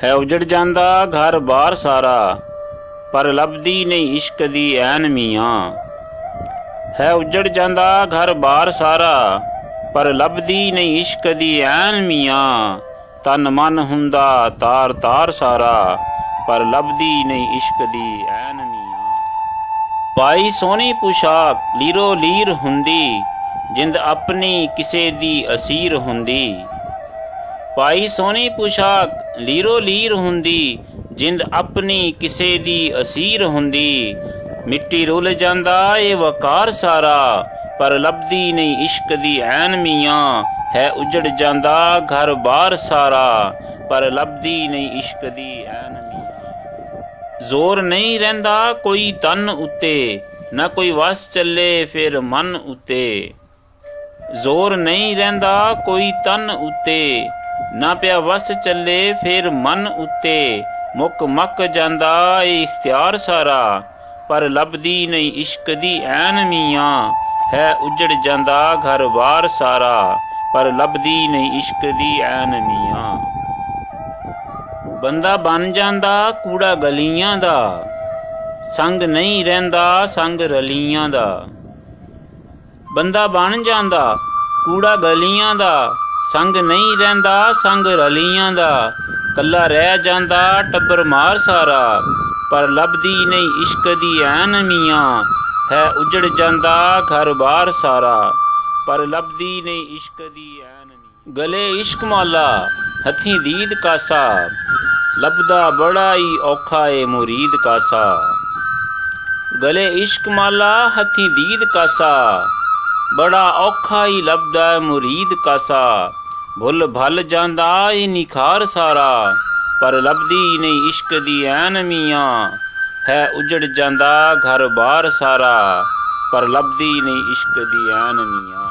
है उजड़ जांदा घर बार सारा, पर लभदी नहीं इश्क दी ऐन मियां। है उजड़ जांदा घर बार सारा, पर लभदी नहीं इश्क दी ऐन मियां। तन मन हुंदा तार तार सारा, पर लभदी नहीं इश्क दी ऐन मियां। पाई सोहनी पोशाक लीरो लीर हुंदी, जिंद अपनी किसे दी असीर हुंदी। पाई सोहनी पोशाक लीरो लीर हुंदी, जिंद अपनी किसे दी असीर हुंदी। मिट्टी रुल जांदा ए वकार सारा, पर लभदी नहीं इश्क दी ऐन मियां। है उजड़ जांदा घर बार सारा, पर लभदी नहीं इश्क दी ऐन मियां। जोर नहीं रहिंदा कोई तन उत्ते, ना कोई वस चले फिर मन उत्ते। जोर नहीं रहिंदा कोई तन उत्ते, ना पिया वस चले फिर मन उत्ते। मुक मक जांदा ए इख्तियार सारा, पर लभदी नहीं इश्क दी ऐन मियां। है उजड़ जांदा घर बार सारा, पर लभदी नहीं इश्क दी ऐन मियां। बंदा बन जांदा कूड़ा गलियां दा, संग नहीं रहिंदा संग रलियां दा। बंदा बन जांदा कूड़ा गलियां दा, संग नहीं रहिंदा संग रलियां दा। कल्ला रह जांदा टब्बर मार सारा, पर लभदी नहीं इश्क दी ऐन मियां। है उजड़ जांदा घर बार सारा, पर लभदी नहीं इश्क दी ऐन मियां। गले इश्क मौला हथीं दीद कासा, लभदा बड़ा ही औखा ए मुरीद कासा। गले इश्क मौला हथीं दीद कासा, बड़ा औखा ही लभदा मुरीद कासा। भुल भल जांदा ए निखार सारा, पर लभदी नहीं इश्क दी ऐन मियां। है उजड़ जांदा घर बार सारा, पर लभदी नहीं इश्क दी ऐन मियां।